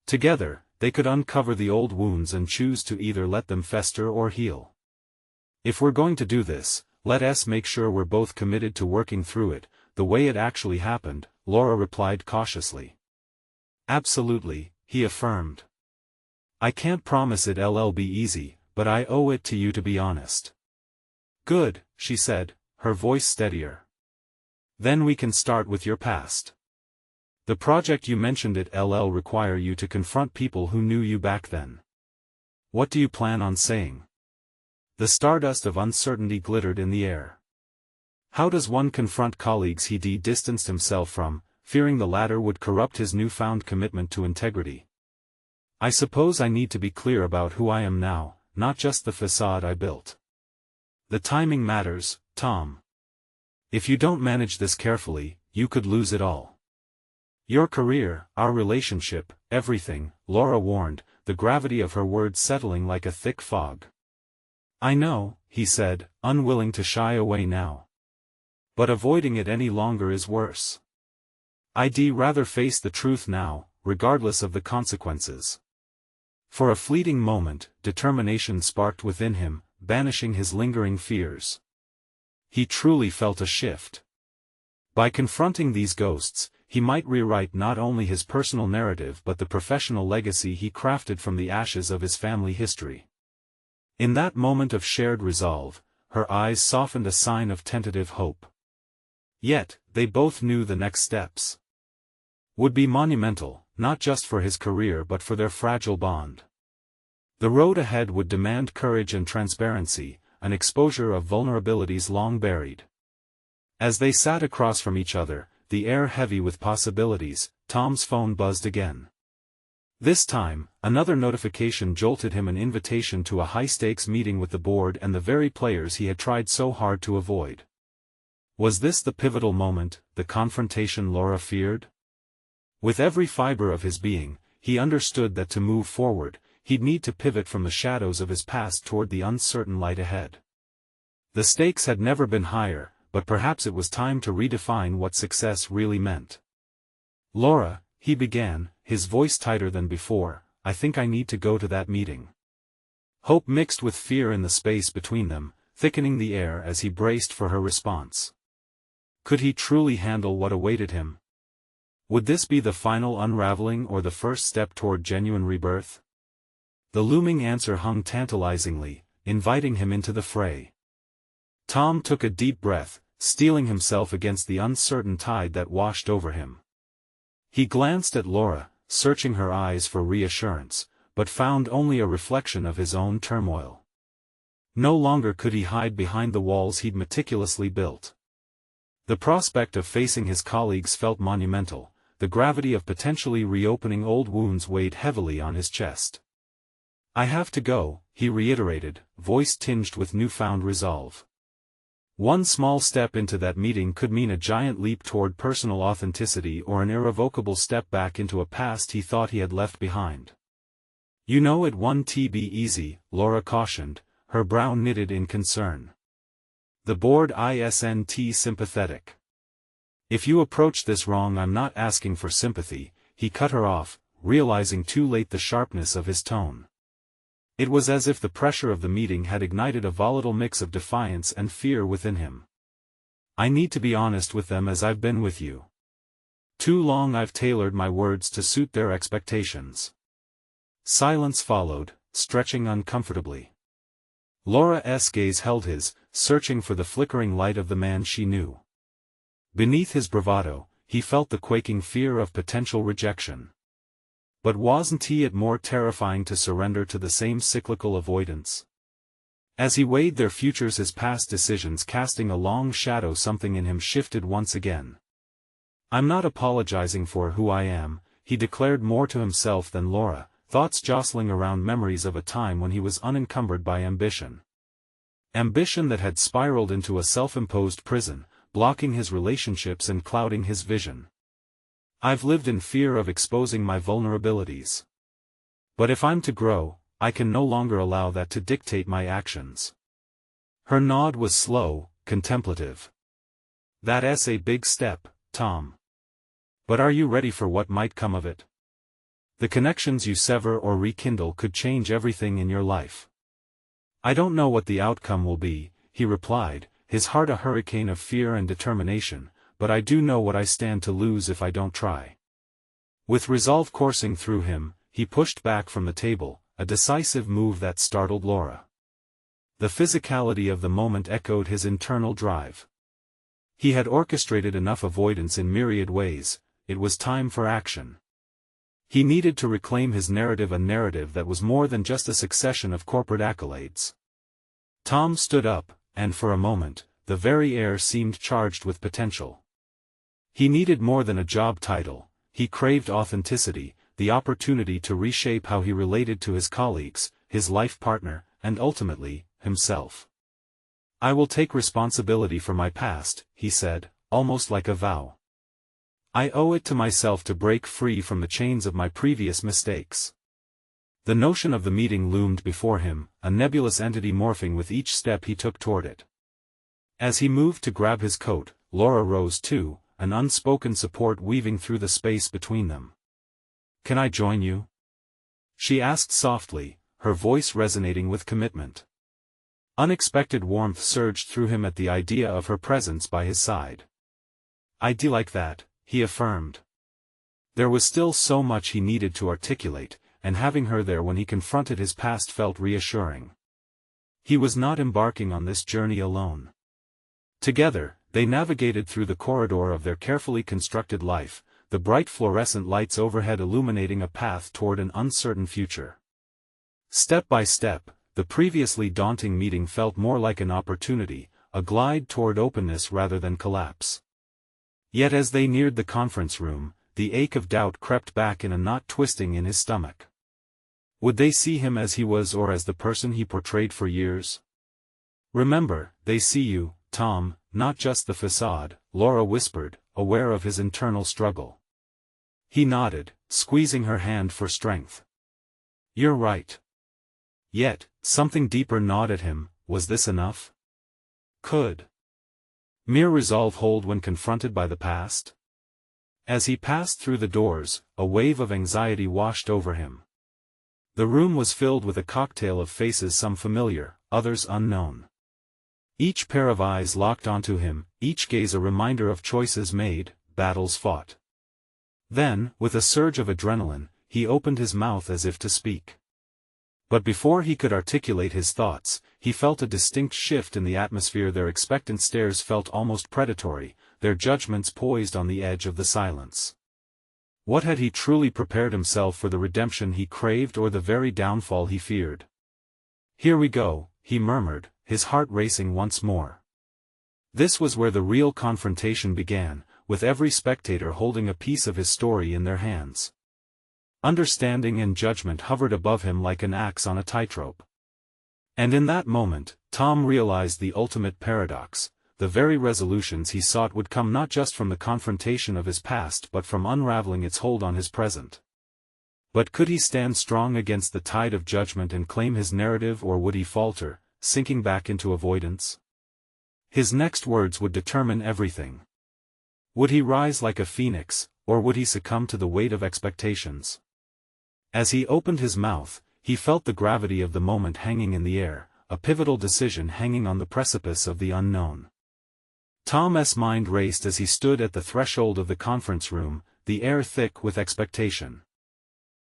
Speaker 1: Together, they could uncover the old wounds and choose to either let them fester or heal. "If we're going to do this, let's make sure we're both committed to working through it, the way it actually happened," Laura replied cautiously. "Absolutely," he affirmed. "I can't promise it'll be easy, but I owe it to you to be honest." "Good," she said, her voice steadier. "Then we can start with your past. The project you mentioned, it'll require you to confront people who knew you back then. What do you plan on saying?" The stardust of uncertainty glittered in the air. How does one confront colleagues he'd distanced himself from, fearing the latter would corrupt his newfound commitment to integrity? "I suppose I need to be clear about who I am now, not just the facade I built. The timing matters, Tom. If you don't manage this carefully, you could lose it all. Your career, our relationship, everything," Laura warned, the gravity of her words settling like a thick fog. "I know," he said, unwilling to shy away now. "But avoiding it any longer is worse. I'd rather face the truth now, regardless of the consequences." For a fleeting moment, determination sparked within him, banishing his lingering fears. He truly felt a shift. By confronting these ghosts, he might rewrite not only his personal narrative but the professional legacy he crafted from the ashes of his family history. In that moment of shared resolve, her eyes softened, a sign of tentative hope. Yet, they both knew the next steps would be monumental, not just for his career but for their fragile bond. The road ahead would demand courage and transparency, an exposure of vulnerabilities long buried. As they sat across from each other, the air heavy with possibilities, Tom's phone buzzed again. This time, another notification jolted him, an invitation to a high-stakes meeting with the board and the very players he had tried so hard to avoid. Was this the pivotal moment, the confrontation Laura feared? With every fiber of his being, he understood that to move forward, he'd need to pivot from the shadows of his past toward the uncertain light ahead. The stakes had never been higher, but perhaps it was time to redefine what success really meant. "Laura," he began, his voice tighter than before, "I think I need to go to that meeting." Hope mixed with fear in the space between them, thickening the air as he braced for her response. Could he truly handle what awaited him? Would this be the final unraveling or the first step toward genuine rebirth? The looming answer hung tantalizingly, inviting him into the fray. Tom took a deep breath, steeling himself against the uncertain tide that washed over him. He glanced at Laura, searching her eyes for reassurance, but found only a reflection of his own turmoil. No longer could he hide behind the walls he'd meticulously built. The prospect of facing his colleagues felt monumental, the gravity of potentially reopening old wounds weighed heavily on his chest. "I have to go," he reiterated, voice tinged with newfound resolve. One small step into that meeting could mean a giant leap toward personal authenticity or an irrevocable step back into a past he thought he had left behind. "You know it won't be easy," Laura cautioned, her brow knitted in concern. The board isn't sympathetic. "If you approach this wrong, I'm not asking for sympathy," he cut her off, realizing too late the sharpness of his tone. It was as if the pressure of the meeting had ignited a volatile mix of defiance and fear within him. I need to be honest with them as I've been with you. Too long I've tailored my words to suit their expectations. Silence followed, stretching uncomfortably. Laura's gaze held his, searching for the flickering light of the man she knew. Beneath his bravado, he felt the quaking fear of potential rejection. But wasn't it more terrifying to surrender to the same cyclical avoidance? As he weighed their futures, his past decisions casting a long shadow, something in him shifted once again. I'm not apologizing for who I am, he declared, more to himself than Laura, thoughts jostling around memories of a time when he was unencumbered by ambition. Ambition that had spiraled into a self-imposed prison, blocking his relationships and clouding his vision. I've lived in fear of exposing my vulnerabilities. But if I'm to grow, I can no longer allow that to dictate my actions. Her nod was slow, contemplative. That's a big step, Tom. But are you ready for what might come of it? The connections you sever or rekindle could change everything in your life. I don't know what the outcome will be, he replied, his heart a hurricane of fear and determination, but I do know what I stand to lose if I don't try. With resolve coursing through him, he pushed back from the table, a decisive move that startled Laura. The physicality of the moment echoed his internal drive. He had orchestrated enough avoidance in myriad ways, it was time for action. He needed to reclaim his narrative, a narrative that was more than just a succession of corporate accolades. Tom stood up, and for a moment, the very air seemed charged with potential. He needed more than a job title, he craved authenticity, the opportunity to reshape how he related to his colleagues, his life partner, and ultimately, himself. I will take responsibility for my past, he said, almost like a vow. I owe it to myself to break free from the chains of my previous mistakes. The notion of the meeting loomed before him, a nebulous entity morphing with each step he took toward it. As he moved to grab his coat, Laura rose too, an unspoken support weaving through the space between them. Can I join you? She asked softly, her voice resonating with commitment. Unexpected warmth surged through him at the idea of her presence by his side. I'd do like that, he affirmed. There was still so much he needed to articulate, and having her there when he confronted his past felt reassuring. He was not embarking on this journey alone. Together, they navigated through the corridor of their carefully constructed life, the bright fluorescent lights overhead illuminating a path toward an uncertain future. Step by step, the previously daunting meeting felt more like an opportunity, a glide toward openness rather than collapse. Yet as they neared the conference room, the ache of doubt crept back in a knot, twisting in his stomach. Would they see him as he was or as the person he portrayed for years? Remember, they see you, Tom, not just the facade, Laura whispered, aware of his internal struggle. He nodded, squeezing her hand for strength. You're right. Yet, something deeper gnawed at him. Was this enough? Could mere resolve hold when confronted by the past? As he passed through the doors, a wave of anxiety washed over him. The room was filled with a cocktail of faces, some familiar, others unknown. Each pair of eyes locked onto him, each gaze a reminder of choices made, battles fought. Then, with a surge of adrenaline, he opened his mouth as if to speak. But before he could articulate his thoughts, he felt a distinct shift in the atmosphere. Their expectant stares felt almost predatory, their judgments poised on the edge of the silence. What had he truly prepared himself for, the redemption he craved or the very downfall he feared? Here we go, he murmured, his heart racing once more. This was where the real confrontation began, with every spectator holding a piece of his story in their hands. Understanding and judgment hovered above him like an axe on a tightrope. And in that moment, Tom realized the ultimate paradox. The very resolutions he sought would come not just from the confrontation of his past but from unraveling its hold on his present. But could he stand strong against the tide of judgment and claim his narrative, or would he falter, sinking back into avoidance? His next words would determine everything. Would he rise like a phoenix, or would he succumb to the weight of expectations? As he opened his mouth, he felt the gravity of the moment hanging in the air, a pivotal decision hanging on the precipice of the unknown. Tom's mind raced as he stood at the threshold of the conference room, the air thick with expectation.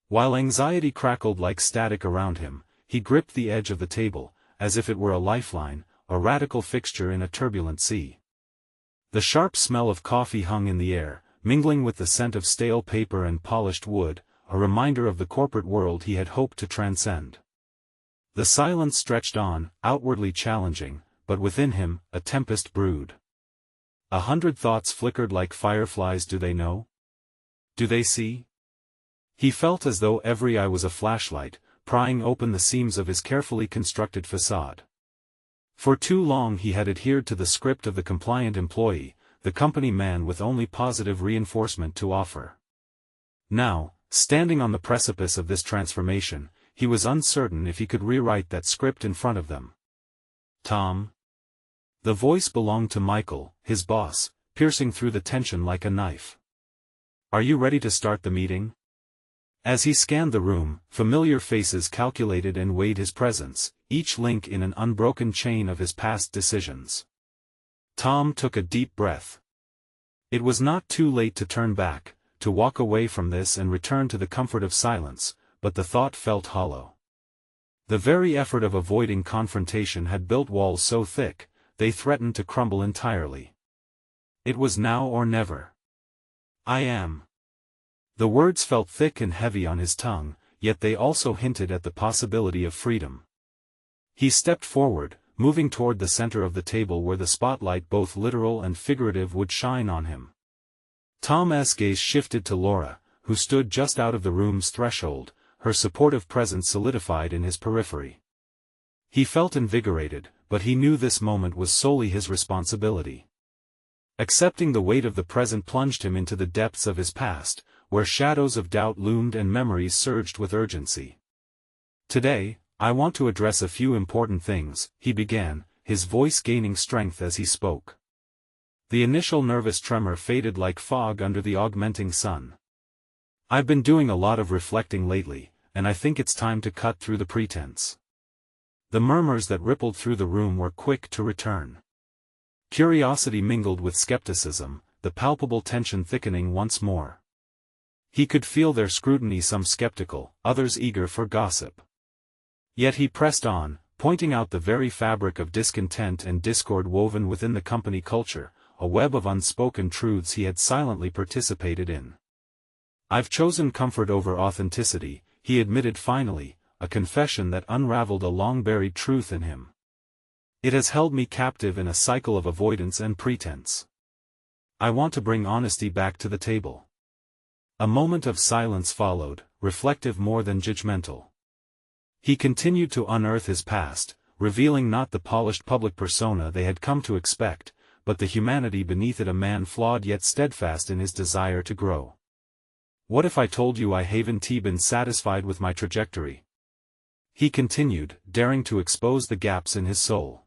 Speaker 1: While anxiety crackled like static around him, he gripped the edge of the table, as if it were a lifeline, a radical fixture in a turbulent sea. The sharp smell of coffee hung in the air, mingling with the scent of stale paper and polished wood, a reminder of the corporate world he had hoped to transcend. The silence stretched on, outwardly challenging, but within him, a tempest brewed. 100 thoughts flickered like fireflies. Do they know? Do they see? He felt as though every eye was a flashlight, prying open the seams of his carefully constructed facade. For too long he had adhered to the script of the compliant employee, the company man with only positive reinforcement to offer. Now, standing on the precipice of this transformation, he was uncertain if he could rewrite that script in front of them. Tom? The voice belonged to Michael, his boss, piercing through the tension like a knife. Are you ready to start the meeting? As he scanned the room, familiar faces calculated and weighed his presence, each link in an unbroken chain of his past decisions. Tom took a deep breath. It was not too late to turn back, to walk away from this and return to the comfort of silence, but the thought felt hollow. The very effort of avoiding confrontation had built walls so thick, they threatened to crumble entirely. It was now or never. I am. The words felt thick and heavy on his tongue, yet they also hinted at the possibility of freedom. He stepped forward, moving toward the center of the table where the spotlight, both literal and figurative, would shine on him. Tom's gaze shifted to Laura, who stood just out of the room's threshold, her supportive presence solidified in his periphery. He felt invigorated, but he knew this moment was solely his responsibility. Accepting the weight of the present plunged him into the depths of his past, where shadows of doubt loomed and memories surged with urgency. Today, I want to address a few important things, he began, his voice gaining strength as he spoke. The initial nervous tremor faded like fog under the augmenting sun. I've been doing a lot of reflecting lately, and I think it's time to cut through the pretense. The murmurs that rippled through the room were quick to return. Curiosity mingled with skepticism, the palpable tension thickening once more. He could feel their scrutiny, some skeptical, others eager for gossip. Yet he pressed on, pointing out the very fabric of discontent and discord woven within the company culture, a web of unspoken truths he had silently participated in. I've chosen comfort over authenticity, he admitted finally, a confession that unraveled a long-buried truth in him. It has held me captive in a cycle of avoidance and pretense. I want to bring honesty back to the table. A moment of silence followed, reflective more than judgmental. He continued to unearth his past, revealing not the polished public persona they had come to expect, but the humanity beneath it, a man flawed yet steadfast in his desire to grow. What if I told you I haven't been satisfied with my trajectory? He continued, daring to expose the gaps in his soul.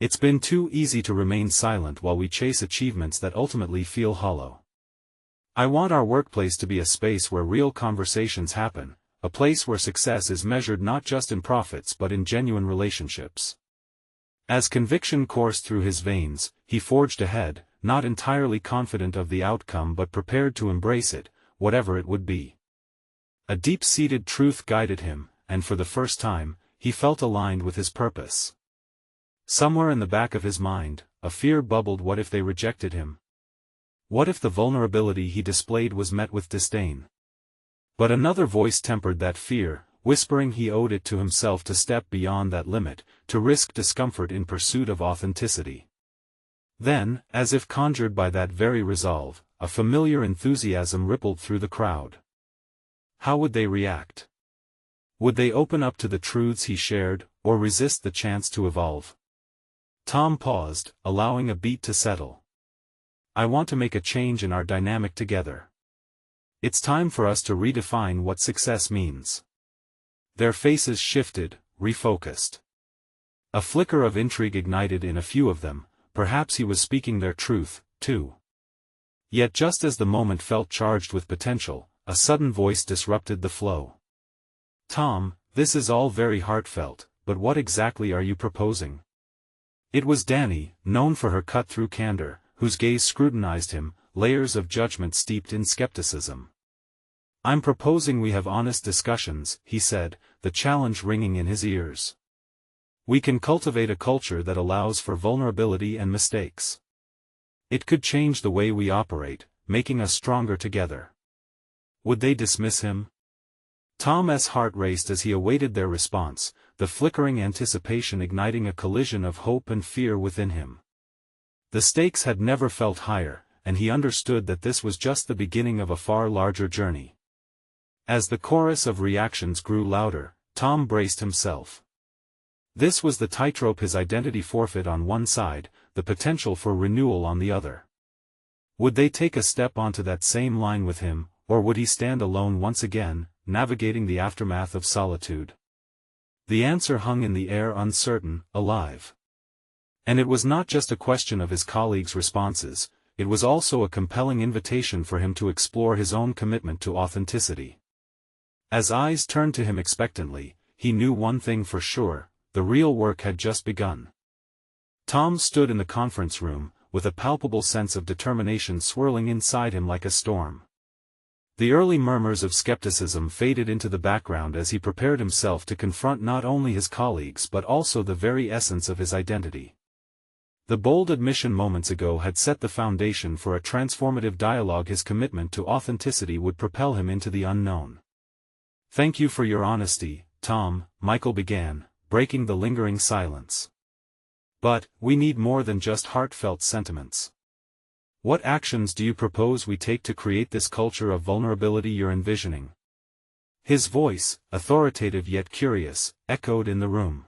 Speaker 1: It's been too easy to remain silent while we chase achievements that ultimately feel hollow. I want our workplace to be a space where real conversations happen, a place where success is measured not just in profits but in genuine relationships. As conviction coursed through his veins, he forged ahead, not entirely confident of the outcome but prepared to embrace it, whatever it would be. A deep-seated truth guided him, and for the first time, he felt aligned with his purpose. Somewhere in the back of his mind, a fear bubbled. What if they rejected him? What if the vulnerability he displayed was met with disdain? But another voice tempered that fear, whispering he owed it to himself to step beyond that limit, to risk discomfort in pursuit of authenticity. Then, as if conjured by that very resolve, a familiar enthusiasm rippled through the crowd. How would they react? Would they open up to the truths he shared, or resist the chance to evolve? Tom paused, allowing a beat to settle. I want to make a change in our dynamic together. It's time for us to redefine what success means. Their faces shifted, refocused. A flicker of intrigue ignited in a few of them, perhaps he was speaking their truth, too. Yet just as the moment felt charged with potential, a sudden voice disrupted the flow. "Tom, this is all very heartfelt, but what exactly are you proposing?" It was Dani, known for her cut-through candor, whose gaze scrutinized him, layers of judgment steeped in skepticism. "I'm proposing we have honest discussions," he said, the challenge ringing in his ears. "We can cultivate a culture that allows for vulnerability and mistakes. It could change the way we operate, making us stronger together." Would they dismiss him? Tom's heart raced as he awaited their response, the flickering anticipation igniting a collision of hope and fear within him. The stakes had never felt higher, and he understood that this was just the beginning of a far larger journey. As the chorus of reactions grew louder, Tom braced himself. This was the tightrope: his identity forfeit on one side, the potential for renewal on the other. Would they take a step onto that same line with him, or would he stand alone once again, navigating the aftermath of solitude? The answer hung in the air, uncertain, alive. And it was not just a question of his colleagues' responses, it was also a compelling invitation for him to explore his own commitment to authenticity. As eyes turned to him expectantly, he knew one thing for sure: the real work had just begun. Tom stood in the conference room, with a palpable sense of determination swirling inside him like a storm. The early murmurs of skepticism faded into the background as he prepared himself to confront not only his colleagues but also the very essence of his identity. The bold admission moments ago had set the foundation for a transformative dialogue. His commitment to authenticity would propel him into the unknown. "Thank you for your honesty, Tom," Michael began, breaking the lingering silence. "But, we need more than just heartfelt sentiments. What actions do you propose we take to create this culture of vulnerability you're envisioning?" His voice, authoritative yet curious, echoed in the room.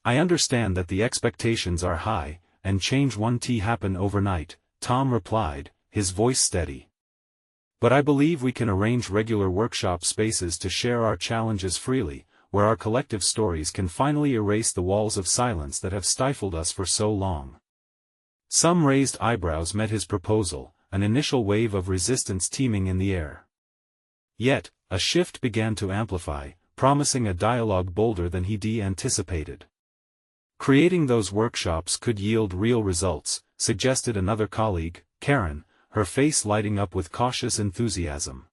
Speaker 1: "I understand that the expectations are high, and change won't happen overnight," Tom replied, his voice steady. "But I believe we can arrange regular workshop spaces to share our challenges freely, where our collective stories can finally erase the walls of silence that have stifled us for so long." Some raised eyebrows met his proposal, an initial wave of resistance teeming in the air. Yet, a shift began to amplify, promising a dialogue bolder than he anticipated. "Creating those workshops could yield real results," suggested another colleague, Karen, her face lighting up with cautious enthusiasm.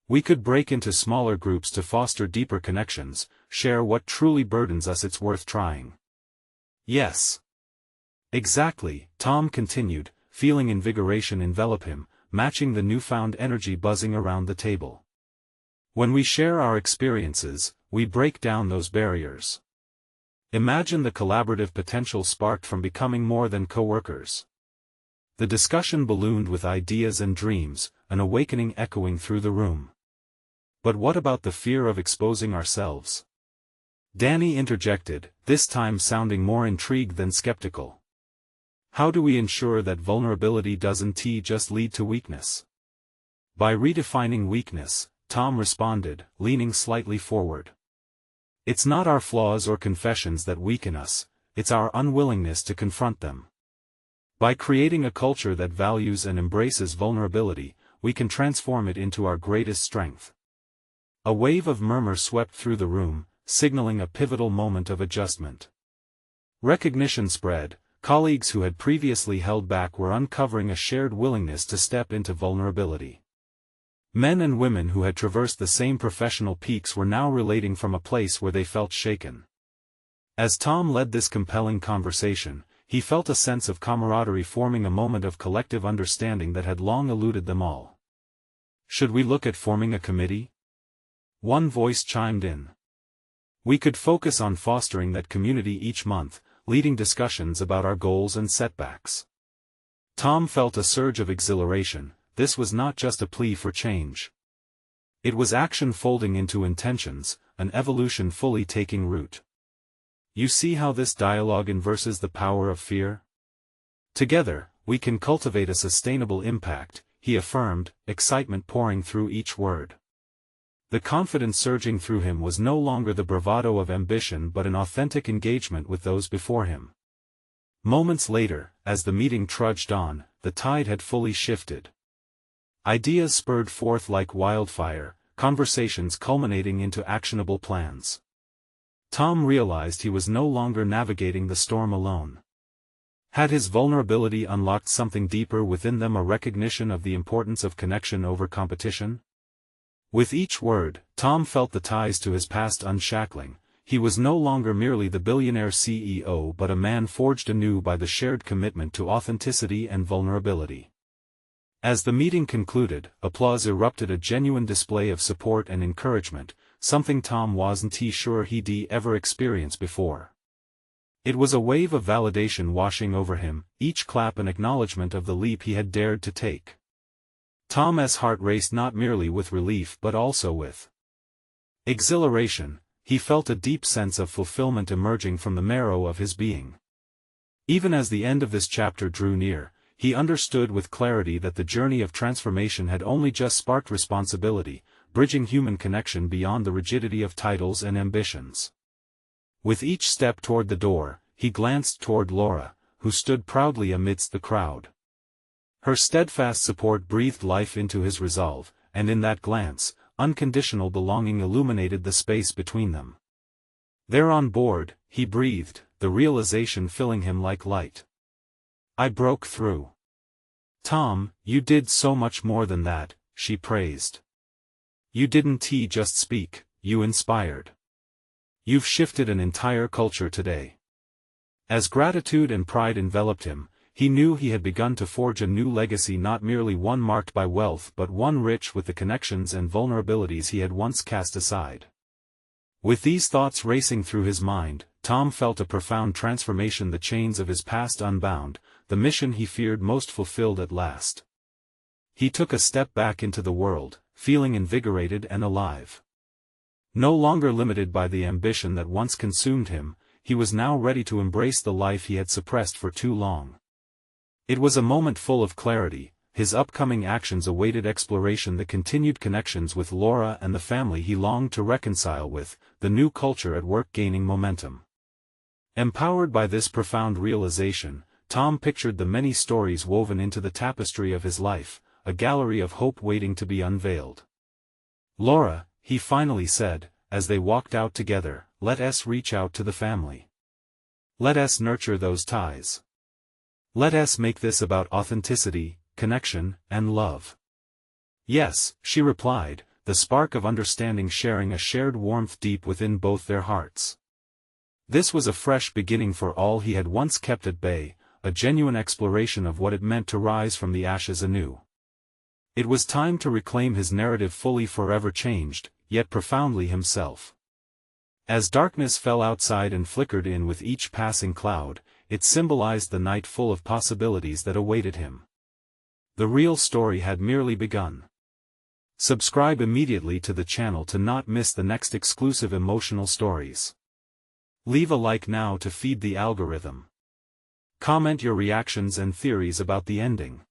Speaker 1: "We could break into smaller groups to foster deeper connections, share what truly burdens us. It's worth trying." "Yes. Exactly," Tom continued, feeling invigoration envelop him, matching the newfound energy buzzing around the table. "When we share our experiences, we break down those barriers. Imagine the collaborative potential sparked from becoming more than co-workers." The discussion ballooned with ideas and dreams, an awakening echoing through the room. "But what about the fear of exposing ourselves?" Dani interjected, this time sounding more intrigued than skeptical. "How do we ensure that vulnerability doesn't just lead to weakness?" "By redefining weakness," Tom responded, leaning slightly forward. "It's not our flaws or confessions that weaken us, it's our unwillingness to confront them. By creating a culture that values and embraces vulnerability, we can transform it into our greatest strength." A wave of murmur swept through the room, signaling a pivotal moment of adjustment. Recognition spread. Colleagues who had previously held back were uncovering a shared willingness to step into vulnerability. Men and women who had traversed the same professional peaks were now relating from a place where they felt shaken. As Tom led this compelling conversation, he felt a sense of camaraderie forming, a moment of collective understanding that had long eluded them all. "Should we look at forming a committee?" One voice chimed in. "We could focus on fostering that community each month, leading discussions about our goals and setbacks." Tom felt a surge of exhilaration. This was not just a plea for change. It was action folding into intentions, an evolution fully taking root. "You see how this dialogue inverses the power of fear? Together, we can cultivate a sustainable impact," he affirmed, excitement pouring through each word. The confidence surging through him was no longer the bravado of ambition but an authentic engagement with those before him. Moments later, as the meeting trudged on, the tide had fully shifted. Ideas spurred forth like wildfire, conversations culminating into actionable plans. Tom realized he was no longer navigating the storm alone. Had his vulnerability unlocked something deeper within them, a recognition of the importance of connection over competition? With each word, Tom felt the ties to his past unshackling. He was no longer merely the billionaire CEO but a man forged anew by the shared commitment to authenticity and vulnerability. As the meeting concluded, applause erupted, a genuine display of support and encouragement, something Tom wasn't sure he'd ever experienced before. It was a wave of validation washing over him, each clap an acknowledgement of the leap he had dared to take. Tom's heart raced, not merely with relief but also with exhilaration. He felt a deep sense of fulfillment emerging from the marrow of his being. Even as the end of this chapter drew near, he understood with clarity that the journey of transformation had only just sparked responsibility, bridging human connection beyond the rigidity of titles and ambitions. With each step toward the door, he glanced toward Laura, who stood proudly amidst the crowd. Her steadfast support breathed life into his resolve, and in that glance, unconditional belonging illuminated the space between them. "They're on board," he breathed, the realization filling him like light. "I broke through." "Tom, you did so much more than that," she praised. "You didn't just speak, you inspired. You've shifted an entire culture today." As gratitude and pride enveloped him, he knew he had begun to forge a new legacy, not merely one marked by wealth but one rich with the connections and vulnerabilities he had once cast aside. With these thoughts racing through his mind, Tom felt a profound transformation, the chains of his past unbound, the mission he feared most fulfilled at last. He took a step back into the world, feeling invigorated and alive. No longer limited by the ambition that once consumed him, he was now ready to embrace the life he had suppressed for too long. It was a moment full of clarity. His upcoming actions awaited exploration, the continued connections with Laura and the family he longed to reconcile with, the new culture at work gaining momentum. Empowered by this profound realization, Tom pictured the many stories woven into the tapestry of his life, a gallery of hope waiting to be unveiled. "Laura," he finally said, as they walked out together, "let us reach out to the family. Let us nurture those ties. Let us make this about authenticity, connection, and love." "Yes," she replied, the spark of understanding sharing a shared warmth deep within both their hearts. This was a fresh beginning for all he had once kept at bay, a genuine exploration of what it meant to rise from the ashes anew. It was time to reclaim his narrative, fully, forever changed, yet profoundly himself. As darkness fell outside and flickered in with each passing cloud, it symbolized the night full of possibilities that awaited him. The real story had merely begun. Subscribe immediately to the channel to not miss the next exclusive emotional stories. Leave a like now to feed the algorithm. Comment your reactions and theories about the ending.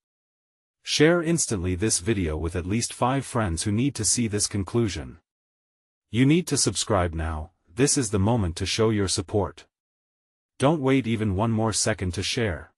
Speaker 1: Share instantly this video with at least 5 friends who need to see this conclusion. You need to subscribe now. This is the moment to show your support. Don't wait even one more second to share.